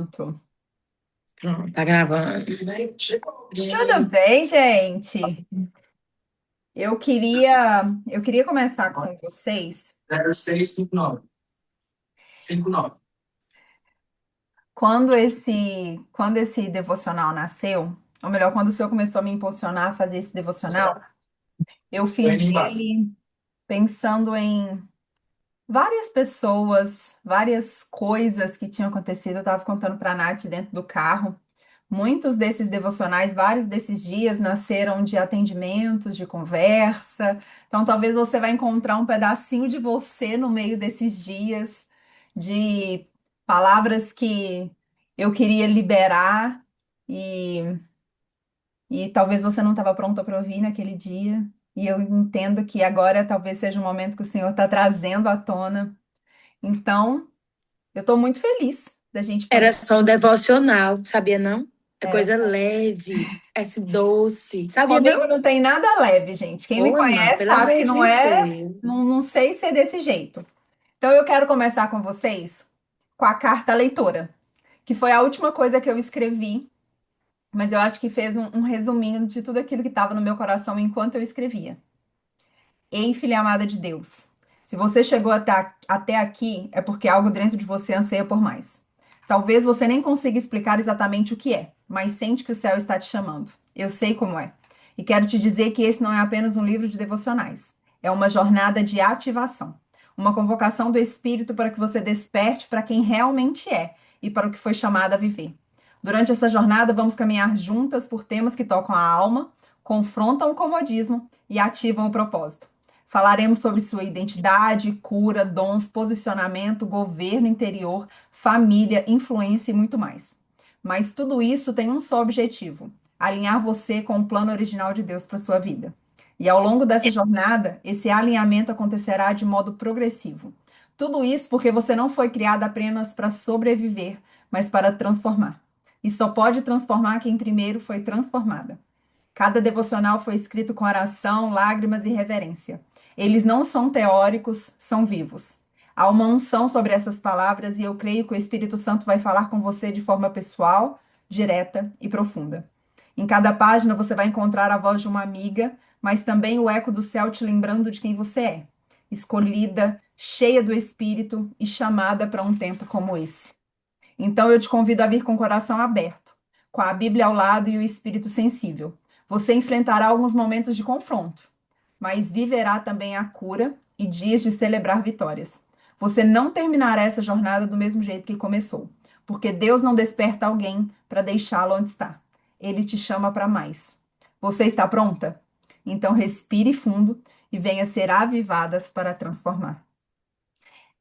Pronto. Pronto, tá gravando. Tudo bem, gente? Eu queria começar com vocês. 0659. Quando esse devocional nasceu, ou melhor, quando o senhor começou a me impulsionar a fazer esse devocional, eu fiz ele pensando em várias pessoas, várias coisas que tinham acontecido. Eu estava contando para a Nath dentro do carro. Muitos desses devocionais, vários desses dias nasceram de atendimentos, de conversa. Então, talvez você vai encontrar um pedacinho de você no meio desses dias, de palavras que eu queria liberar e, e talvez você não estava pronta para ouvir naquele dia. E eu entendo que agora talvez seja o momento que o Senhor está trazendo à tona. Então, eu estou muito feliz da gente Era poder. só um devocional, sabia não? É Era coisa leve, é doce. Sabia Comigo não? não tem nada leve, gente. Quem me Ou não, conhece pelo sabe amor que não de é, Deus. não sei ser desse jeito. Então eu quero começar com vocês com a carta à leitora, que foi a última coisa que eu escrevi, mas eu acho que fez um resuminho de tudo aquilo que estava no meu coração enquanto eu escrevia. Ei, filha amada de Deus, se você chegou até aqui, é porque algo dentro de você anseia por mais. Talvez você nem consiga explicar exatamente o que é, mas sente que o céu está te chamando. Eu sei como é. E quero te dizer que esse não é apenas um livro de devocionais. É uma jornada de ativação. Uma convocação do Espírito para que você desperte para quem realmente é e para o que foi chamado a viver. Durante essa jornada, vamos caminhar juntas por temas que tocam a alma, confrontam o comodismo e ativam o propósito. Falaremos sobre sua identidade, cura, dons, posicionamento, governo interior, família, influência e muito mais. Mas tudo isso tem um só objetivo: alinhar você com o plano original de Deus para sua vida. E ao longo dessa jornada, esse alinhamento acontecerá de modo progressivo. Tudo isso porque você não foi criada apenas para sobreviver, mas para transformar. E só pode transformar quem primeiro foi transformada. Cada devocional foi escrito com oração, lágrimas e reverência. Eles não são teóricos, são vivos. Há uma unção sobre essas palavras e eu creio que o Espírito Santo vai falar com você de forma pessoal, direta e profunda. Em cada página você vai encontrar a voz de uma amiga, mas também o eco do céu te lembrando de quem você é, escolhida, cheia do Espírito e chamada para um tempo como esse. Então eu te convido a vir com o coração aberto, com a Bíblia ao lado e o espírito sensível. Você enfrentará alguns momentos de confronto, mas viverá também a cura e dias de celebrar vitórias. Você não terminará essa jornada do mesmo jeito que começou, porque Deus não desperta alguém para deixá-lo onde está. Ele te chama para mais. Você está pronta? Então respire fundo e venha ser avivadas para transformar.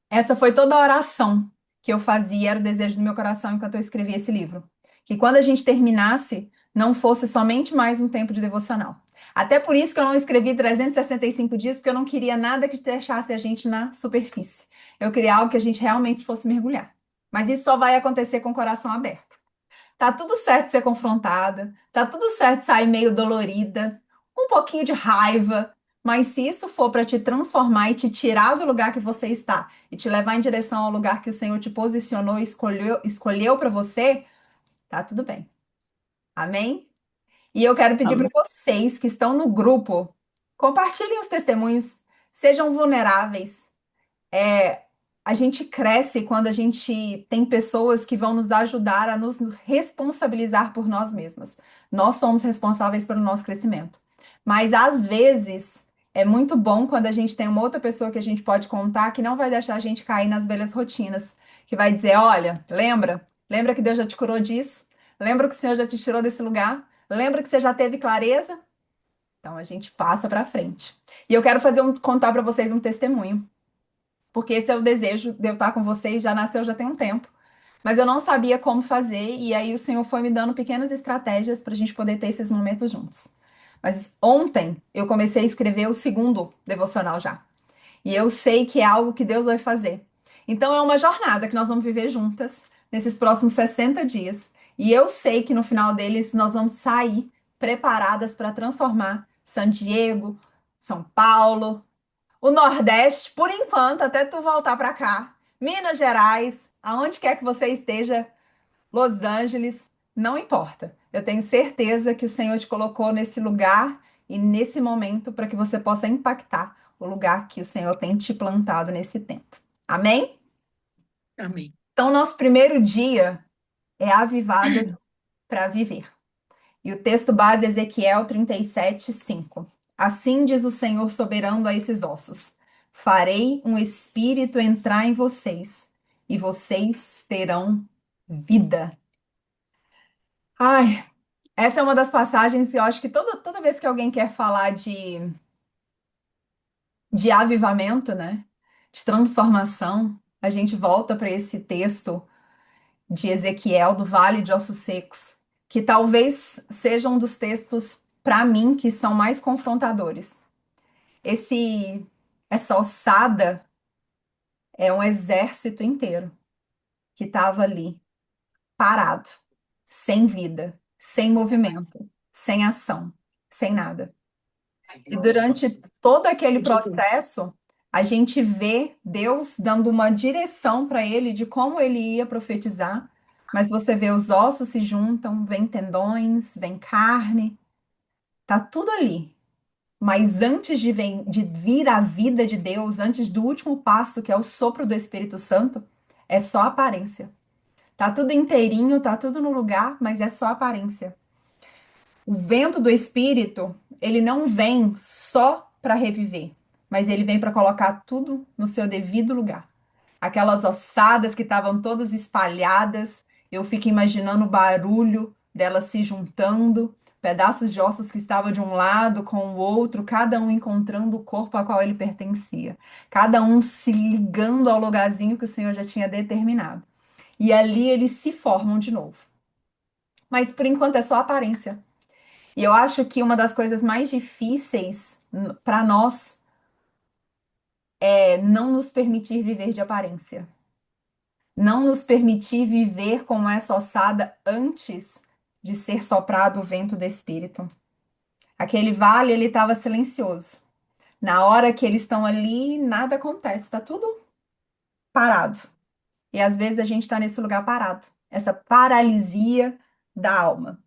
Essa foi toda a oração que eu fazia, era o desejo do meu coração enquanto eu escrevia esse livro. Que quando a gente terminasse, não fosse somente mais um tempo de devocional. Até por isso que eu não escrevi 365 dias, porque eu não queria nada que deixasse a gente na superfície. Eu queria algo que a gente realmente fosse mergulhar. Mas isso só vai acontecer com o coração aberto. Tá tudo certo ser confrontada, tá tudo certo sair meio dolorida, um pouquinho de raiva, mas se isso for para te transformar e te tirar do lugar que você está e te levar em direção ao lugar que o Senhor te posicionou e escolheu para você, tá tudo bem. Amém? E eu quero pedir para vocês que estão no grupo, compartilhem os testemunhos, sejam vulneráveis. A gente cresce quando a gente tem pessoas que vão nos ajudar a nos responsabilizar por nós mesmas. Nós somos responsáveis pelo nosso crescimento. Mas às vezes é muito bom quando a gente tem uma outra pessoa que a gente pode contar que não vai deixar a gente cair nas velhas rotinas, que vai dizer, olha, lembra? Lembra que Deus já te curou disso? Lembra que o Senhor já te tirou desse lugar? Lembra que você já teve clareza? Então a gente passa para frente. E eu quero contar para vocês um testemunho porque esse é o desejo de eu estar com vocês, já nasceu já tem um tempo. Mas eu não sabia como fazer, e aí o Senhor foi me dando pequenas estratégias para a gente poder ter esses momentos juntos. Mas ontem eu comecei a escrever o segundo devocional já. E eu sei que é algo que Deus vai fazer. Então é uma jornada que nós vamos viver juntas nesses próximos 60 dias. E eu sei que no final deles nós vamos sair preparadas para transformar San Diego, São Paulo, o Nordeste, por enquanto, até tu voltar para cá, Minas Gerais, aonde quer que você esteja Los Angeles, não importa. Eu tenho certeza que o Senhor te colocou nesse lugar e nesse momento para que você possa impactar o lugar que o Senhor tem te plantado nesse tempo. Amém? Amém. Então, nosso primeiro dia é Avivadas para Viver. E o texto base é Ezequiel 37:5. Assim diz o Senhor soberano a esses ossos: farei um espírito entrar em vocês, e vocês terão vida. Ai, essa é uma das passagens que eu acho que toda vez que alguém quer falar de avivamento, né? De transformação, a gente volta para esse texto de Ezequiel, do Vale de Ossos Secos, que talvez seja um dos textos, para mim, que são mais confrontadores. Esse, essa ossada é um exército inteiro que estava ali, parado, sem vida, sem movimento, sem ação, sem nada. E durante todo aquele Pode ver. processo, a gente vê Deus dando uma direção para ele de como ele ia profetizar. Mas você vê os ossos se juntam, vem tendões, vem carne, tá tudo ali. Mas antes de vir a vida de Deus, antes do último passo, que é o sopro do Espírito Santo, é só aparência. Tá tudo inteirinho, tá tudo no lugar, mas é só aparência. O vento do Espírito, ele não vem só para reviver, mas ele vem para colocar tudo no seu devido lugar. Aquelas ossadas que estavam todas espalhadas, eu fico imaginando o barulho delas se juntando, pedaços de ossos que estavam de um lado com o outro, cada um encontrando o corpo a qual ele pertencia, cada um se ligando ao lugarzinho que o Senhor já tinha determinado. E ali eles se formam de novo. Mas por enquanto é só aparência. E eu acho que uma das coisas mais difíceis para nós é não nos permitir viver de aparência. Não nos permitir viver como essa ossada antes de ser soprado o vento do Espírito. Aquele vale, ele estava silencioso. Na hora que eles estão ali, nada acontece, está tudo parado. E às vezes a gente está nesse lugar parado, essa paralisia da alma.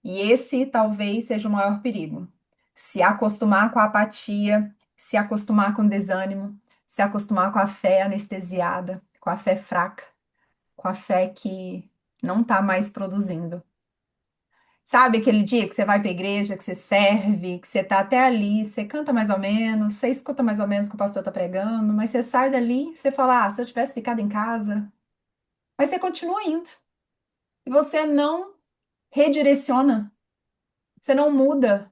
E esse talvez seja o maior perigo. Se acostumar com a apatia, se acostumar com o desânimo, se acostumar com a fé anestesiada, com a fé fraca, com a fé que não está mais produzindo. Sabe aquele dia que você vai para a igreja, que você serve, que você está até ali, você canta mais ou menos, você escuta mais ou menos o que o pastor está pregando, mas você sai dali, você fala, ah, se eu tivesse ficado em casa. Mas você continua indo. E você não redireciona, você não muda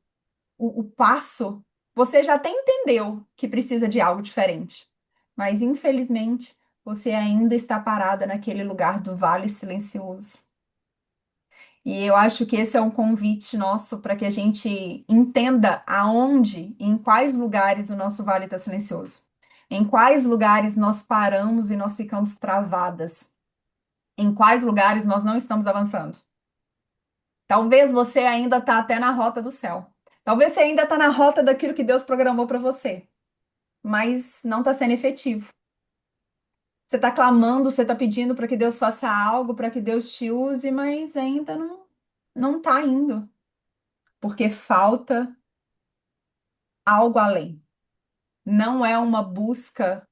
o passo, você já até entendeu que precisa de algo diferente. Mas, infelizmente, você ainda está parada naquele lugar do vale silencioso. E eu acho que esse é um convite nosso para que a gente entenda aonde, em quais lugares o nosso vale está silencioso. Em quais lugares nós paramos e nós ficamos travadas. Em quais lugares nós não estamos avançando. Talvez você ainda está até na rota do céu. Talvez você ainda está na rota daquilo que Deus programou para você, mas não está sendo efetivo. Você está clamando, você está pedindo para que Deus faça algo, para que Deus te use, mas ainda não está indo, porque falta algo além. Não é uma busca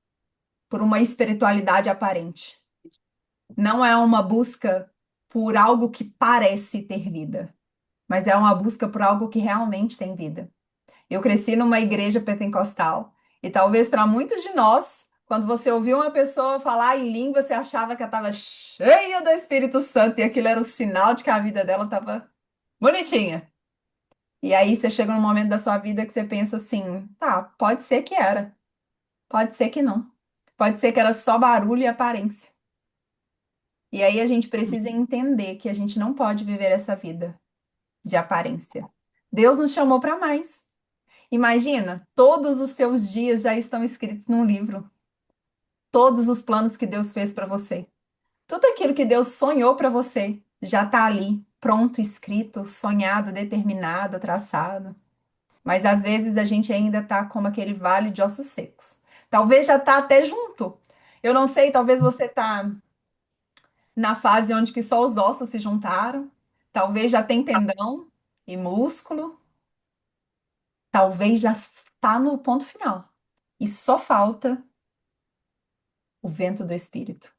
por uma espiritualidade aparente. Não é uma busca por algo que parece ter vida, mas é uma busca por algo que realmente tem vida. Eu cresci numa igreja pentecostal e talvez para muitos de nós, quando você ouviu uma pessoa falar em língua, você achava que ela estava cheia do Espírito Santo e aquilo era o sinal de que a vida dela estava bonitinha. E aí você chega num momento da sua vida que você pensa assim, tá, pode ser que era, pode ser que não. Pode ser que era só barulho e aparência. E aí a gente precisa entender que a gente não pode viver essa vida de aparência. Deus nos chamou para mais. Imagina, todos os seus dias já estão escritos num livro. Todos os planos que Deus fez para você. Tudo aquilo que Deus sonhou para você já está ali, pronto, escrito, sonhado, determinado, traçado. Mas às vezes a gente ainda está como aquele vale de ossos secos. Talvez já está até junto. Eu não sei, talvez você está na fase onde que só os ossos se juntaram. Talvez já tem tendão e músculo. Talvez já está no ponto final. E só falta o vento do Espírito.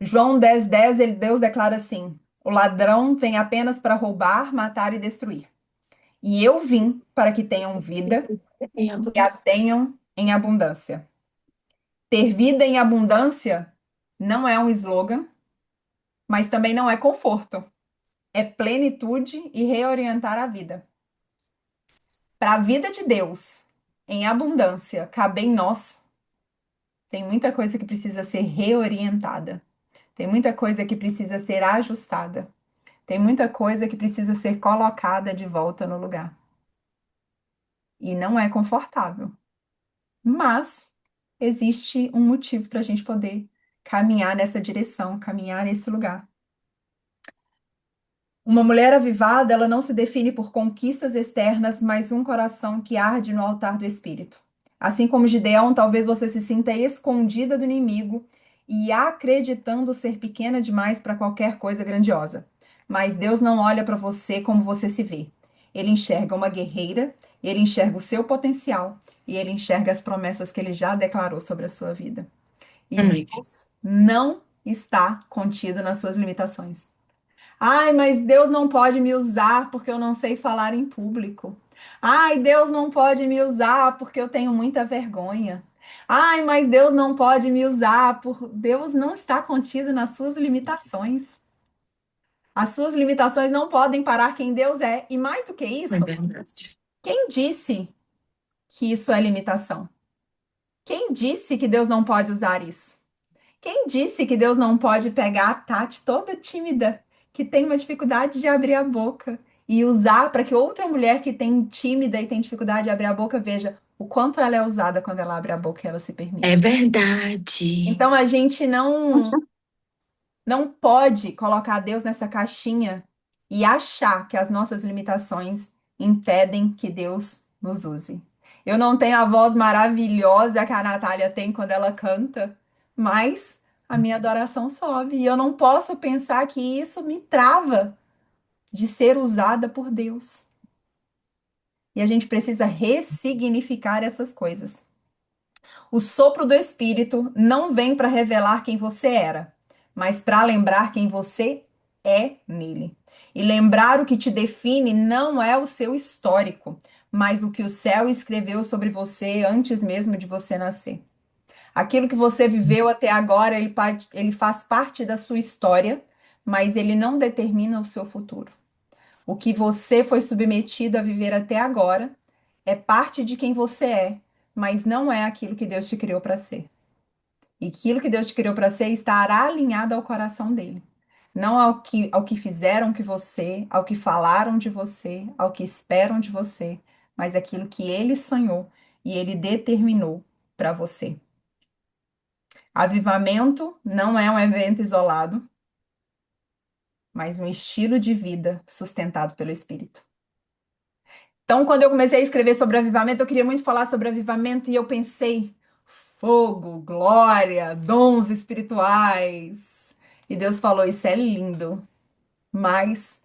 João 10:10, Deus declara assim: o ladrão vem apenas para roubar, matar e destruir. E eu vim para que tenham vida Em e a abundância. tenham em abundância. Ter vida em abundância não é um slogan, mas também não é conforto. É plenitude e reorientar a vida. Para a vida de Deus em abundância caber em nós, tem muita coisa que precisa ser reorientada. Tem muita coisa que precisa ser ajustada. Tem muita coisa que precisa ser colocada de volta no lugar. E não é confortável. Mas existe um motivo para a gente poder caminhar nessa direção, caminhar nesse lugar. Uma mulher avivada, ela não se define por conquistas externas, mas um coração que arde no altar do Espírito. Assim como Gideão, talvez você se sinta escondida do inimigo e acreditando ser pequena demais para qualquer coisa grandiosa. Mas Deus não olha para você como você se vê. Ele enxerga uma guerreira, ele enxerga o seu potencial e ele enxerga as promessas que ele já declarou sobre a sua vida. E Amém. Deus não está contido nas suas limitações. Ai, mas Deus não pode me usar porque eu não sei falar em público. Ai, Deus não pode me usar porque eu tenho muita vergonha. Ai, mas Deus não pode me usar por Deus não está contido nas suas limitações. As suas limitações não podem parar quem Deus é. E mais do que É isso, verdade. quem disse que isso é limitação? Quem disse que Deus não pode usar isso? Quem disse que Deus não pode pegar a Tati toda tímida, que tem uma dificuldade de abrir a boca, e usar para que outra mulher que tem tímida e tem dificuldade de abrir a boca veja o quanto ela é usada quando ela abre a boca e ela se É permite? verdade. Então a gente não pode colocar Deus nessa caixinha e achar que as nossas limitações impedem que Deus nos use. Eu não tenho a voz maravilhosa que a Natália tem quando ela canta, mas a minha adoração sobe e eu não posso pensar que isso me trava de ser usada por Deus. E a gente precisa ressignificar essas coisas. O sopro do Espírito não vem para revelar quem você era, mas para lembrar quem você é nele. E lembrar o que te define não é o seu histórico, mas o que o céu escreveu sobre você antes mesmo de você nascer. Aquilo que você viveu até agora, ele faz parte da sua história, mas ele não determina o seu futuro. O que você foi submetido a viver até agora é parte de quem você é, mas não é aquilo que Deus te criou para ser. E aquilo que Deus te criou para ser estará alinhado ao coração dele. Não ao que fizeram que você, ao que falaram de você, ao que esperam de você, mas aquilo que ele sonhou e ele determinou para você. Avivamento não é um evento isolado, mas um estilo de vida sustentado pelo Espírito. Então, quando eu comecei a escrever sobre avivamento, eu queria muito falar sobre avivamento e eu pensei fogo, glória, dons espirituais. E Deus falou: Isso é lindo, mas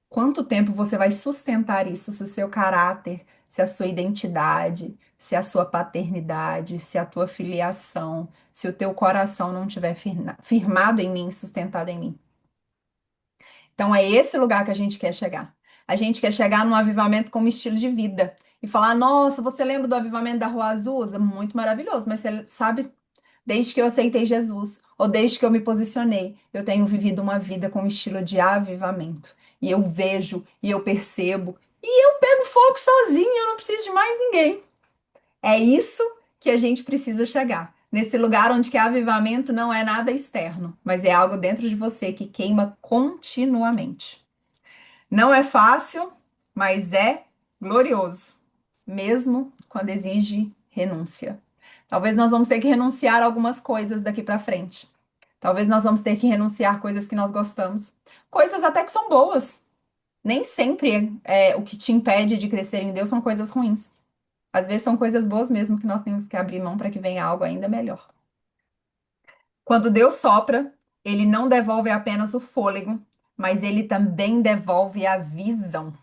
quanto tempo você vai sustentar isso se o seu caráter, se a sua identidade, se a sua paternidade, se a tua filiação, se o teu coração não estiver firmado em mim, sustentado em mim? Então é esse lugar que a gente quer chegar. A gente quer chegar num avivamento como estilo de vida e falar: Nossa, você lembra do avivamento da Rua Azusa? Muito maravilhoso, mas você sabe, desde que eu aceitei Jesus, ou desde que eu me posicionei, eu tenho vivido uma vida com estilo de avivamento. E eu vejo, e eu percebo, e eu pego fogo sozinho, eu não preciso de mais ninguém. É isso que a gente precisa chegar. Nesse lugar onde que avivamento não é nada externo, mas é algo dentro de você que queima continuamente. Não é fácil, mas é glorioso, mesmo quando exige renúncia. Talvez nós vamos ter que renunciar a algumas coisas daqui para frente. Talvez nós vamos ter que renunciar coisas que nós gostamos, coisas até que são boas. Nem sempre o que te impede de crescer em Deus são coisas ruins. Às vezes são coisas boas mesmo que nós temos que abrir mão para que venha algo ainda melhor. Quando Deus sopra, Ele não devolve apenas o fôlego, mas ele também devolve a visão.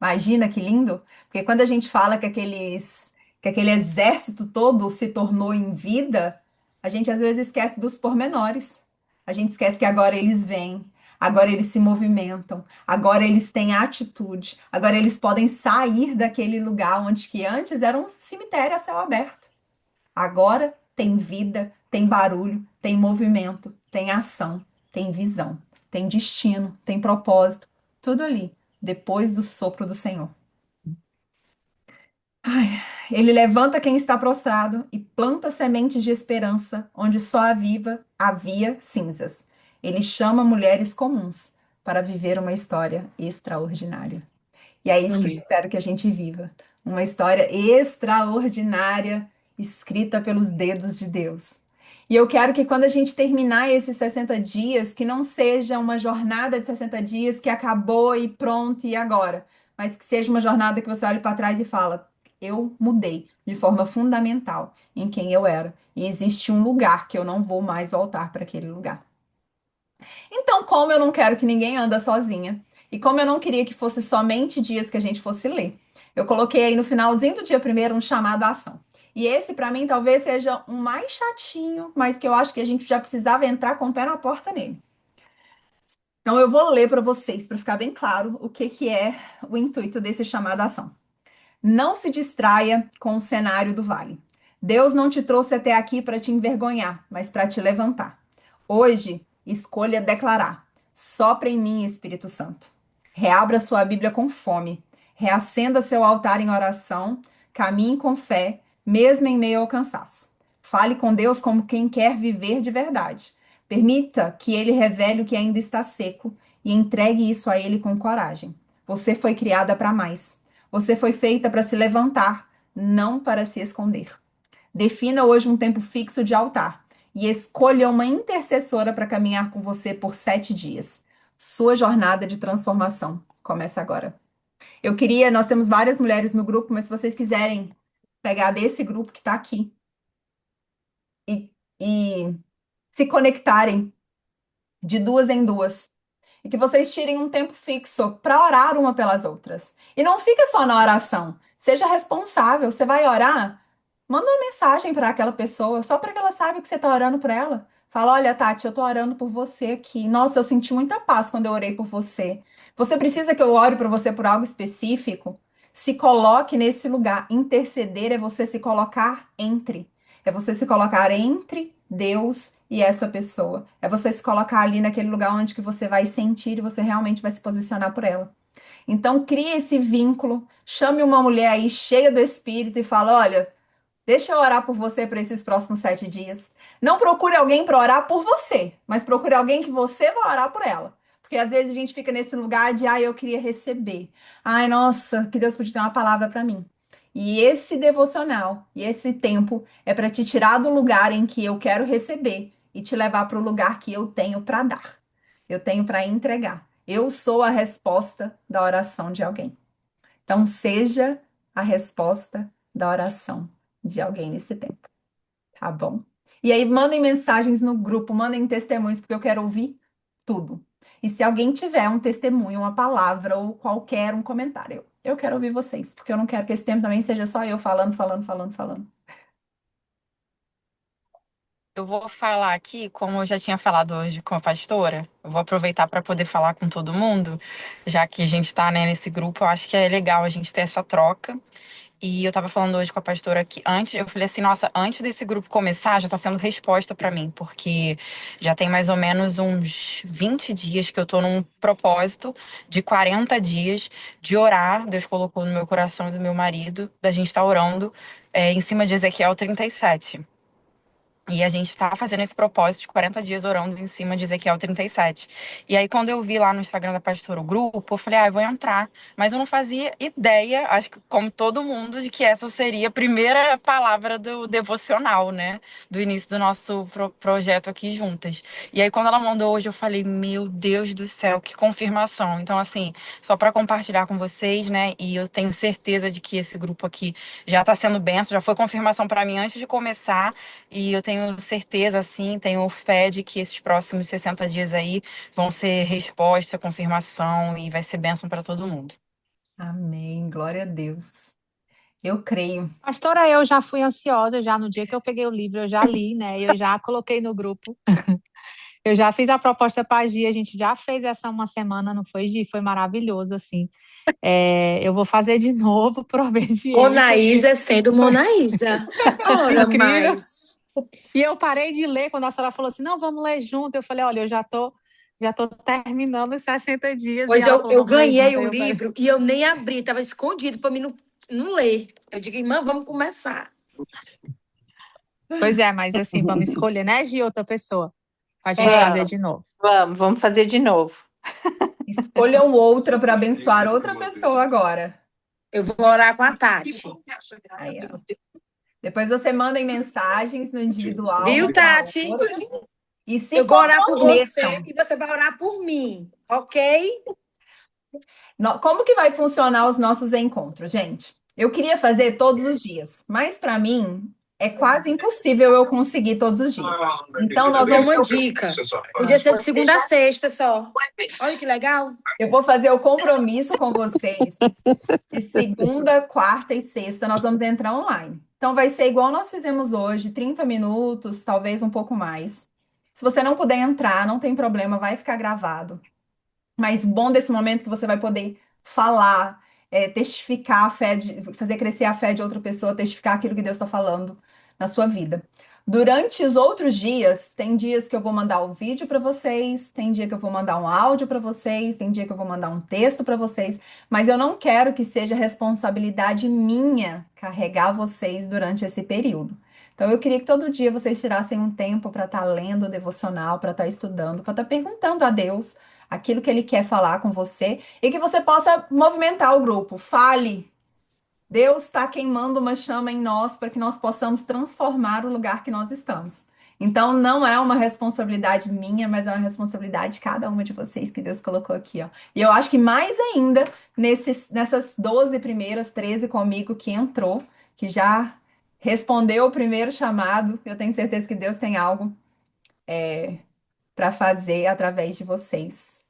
Imagina que lindo? Porque quando a gente fala que aquele exército todo se tornou em vida, a gente às vezes esquece dos pormenores. A gente esquece que agora eles vêm, agora eles se movimentam, agora eles têm atitude, agora eles podem sair daquele lugar onde que antes era um cemitério a céu aberto. Agora tem vida, tem barulho, tem movimento, tem ação, tem visão, tem destino, tem propósito, tudo ali, depois do sopro do Senhor. Ele levanta quem está prostrado e planta sementes de esperança onde só havia cinzas. Ele chama mulheres comuns para viver uma história extraordinária. E é isso que eu Amém. espero que a gente viva. Uma história extraordinária, escrita pelos dedos de Deus. E eu quero que quando a gente terminar esses 60 dias, que não seja uma jornada de 60 dias que acabou e pronto e agora, mas que seja uma jornada que você olhe para trás e fala: eu mudei de forma fundamental em quem eu era. E existe um lugar que eu não vou mais voltar para aquele lugar. Então, como eu não quero que ninguém anda sozinha, e como eu não queria que fosse somente dias que a gente fosse ler, eu coloquei aí no finalzinho do dia primeiro um chamado à ação. E esse, para mim, talvez seja um mais chatinho, mas que eu acho que a gente já precisava entrar com o pé na porta nele. Então, eu vou ler para vocês, para ficar bem claro o que que é o intuito desse chamado à ação. Não se distraia com o cenário do vale. Deus não te trouxe até aqui para te envergonhar, mas para te levantar. Hoje, escolha declarar: sopra em mim, Espírito Santo. Reabra sua Bíblia com fome. Reacenda seu altar em oração. Caminhe com fé, mesmo em meio ao cansaço. Fale com Deus como quem quer viver de verdade. Permita que Ele revele o que ainda está seco e entregue isso a Ele com coragem. Você foi criada para mais. Você foi feita para se levantar, não para se esconder. Defina hoje um tempo fixo de altar e escolha uma intercessora para caminhar com você por 7 dias. Sua jornada de transformação começa agora. Nós temos várias mulheres no grupo, mas se vocês quiserem pegar desse grupo que está aqui e se conectarem de duas em duas, e que vocês tirem um tempo fixo para orar uma pelas outras. E não fica só na oração. Seja responsável. Você vai orar? Manda uma mensagem para aquela pessoa, só para que ela saiba que você está orando por ela. Fala: olha, Tati, eu estou orando por você aqui. Nossa, eu senti muita paz quando eu orei por você. Você precisa que eu ore por você por algo específico? Se coloque nesse lugar. Interceder é você se colocar entre. É você se colocar entre Deus e essa pessoa. É você se colocar ali naquele lugar onde que você vai sentir e você realmente vai se posicionar por ela. Então, crie esse vínculo, chame uma mulher aí cheia do Espírito e fala: olha, deixa eu orar por você para esses próximos 7 dias. Não procure alguém para orar por você, mas procure alguém que você vai orar por ela. Porque às vezes a gente fica nesse lugar de: ai, eu queria receber. Ai, nossa, que Deus podia ter uma palavra para mim. E esse devocional e esse tempo é para te tirar do lugar em que eu quero receber e te levar para o lugar que eu tenho para dar. Eu tenho para entregar. Eu sou a resposta da oração de alguém. Então, seja a resposta da oração de alguém nesse tempo, tá bom? E aí, mandem mensagens no grupo, mandem testemunhos, porque eu quero ouvir tudo. E se alguém tiver um testemunho, uma palavra ou qualquer um comentário, eu quero ouvir vocês, porque eu não quero que esse tempo também seja só eu falando, falando, falando, falando. Eu vou falar aqui, como eu já tinha falado hoje com a pastora, eu vou aproveitar para poder falar com todo mundo, já que a gente está, né, nesse grupo, eu acho que é legal a gente ter essa troca. E eu estava falando hoje com a pastora que antes, eu falei assim, nossa, antes desse grupo começar, já está sendo resposta para mim, porque já tem mais ou menos uns 20 dias que eu estou num propósito de 40 dias de orar. Deus colocou no meu coração e do meu marido, da gente estar orando em cima de Ezequiel 37. E a gente tá fazendo esse propósito de 40 dias orando em cima de Ezequiel 37. E aí, quando eu vi lá no Instagram da pastora o grupo, eu falei, eu vou entrar. Mas eu não fazia ideia, acho que como todo mundo, de que essa seria a primeira palavra do devocional, né? Do início do nosso projeto aqui juntas. E aí, quando ela mandou hoje, eu falei, meu Deus do céu, que confirmação. Então, assim, só para compartilhar com vocês, né? E eu tenho certeza de que esse grupo aqui já tá sendo benção, já foi confirmação para mim antes de começar. E eu tenho tenho certeza, assim, tenho fé de que esses próximos 60 dias aí vão ser resposta, confirmação e vai ser bênção para todo mundo. Amém. Glória a Deus. Eu creio. Pastora, eu já fui ansiosa, já no dia que eu peguei o livro, eu já li, né? Eu já coloquei no grupo. Eu já fiz a proposta para a Gi, a gente já fez essa uma semana, não foi, Gi? Foi maravilhoso, assim. Eu vou fazer de novo por obediência, porque Monaísa sendo foi Monaísa. Ora, incrível. mas. E eu parei de ler quando a senhora falou assim: não, vamos ler junto. Eu falei: olha, eu já tô terminando os 60 dias. E Pois ela eu, falou: eu vamos ler ganhei junto. o Aí eu falei: livro e eu nem abri, estava escondido para mim não ler. Eu digo, irmã, vamos começar. pois é, mas assim, vamos escolher, né, Gi, outra pessoa, pra gente É, fazer Vamos, de novo. vamos fazer de novo. escolham outra para abençoar outra pessoa agora. Eu vou orar com a Tati. Aí, ó. Depois você manda em mensagens no individual Viu, uma para a Tati? outra. E se Eu vou orar por você comprometam. e você vai orar por mim, ok? Como que vai funcionar os nossos encontros, gente? Eu queria fazer todos os dias, mas para mim é quase impossível eu conseguir todos os dias. Então Eu nós tenho vamos. uma dica. Podia ser de segunda a sexta só. Olha que legal. Eu vou fazer o compromisso com vocês. De segunda, quarta e sexta nós vamos entrar online. Então vai ser igual nós fizemos hoje, 30 minutos, talvez um pouco mais. Se você não puder entrar, não tem problema, vai ficar gravado. Mas bom desse momento que você vai poder falar, testificar a fé, fazer crescer a fé de outra pessoa, testificar aquilo que Deus está falando na sua vida. Durante os outros dias, tem dias que eu vou mandar o vídeo para vocês, tem dia que eu vou mandar um áudio para vocês, tem dia que eu vou mandar um texto para vocês, mas eu não quero que seja responsabilidade minha carregar vocês durante esse período. Então eu queria que todo dia vocês tirassem um tempo para estar lendo o devocional, para estar estudando, para estar perguntando a Deus aquilo que ele quer falar com você e que você possa movimentar o grupo. Fale. Deus está queimando uma chama em nós para que nós possamos transformar o lugar que nós estamos. Então, não é uma responsabilidade minha, mas é uma responsabilidade de cada uma de vocês que Deus colocou aqui, ó. E eu acho que mais ainda nessas 12 primeiras, 13 comigo que entrou, que já respondeu o primeiro chamado, eu tenho certeza que Deus tem algo para fazer através de vocês.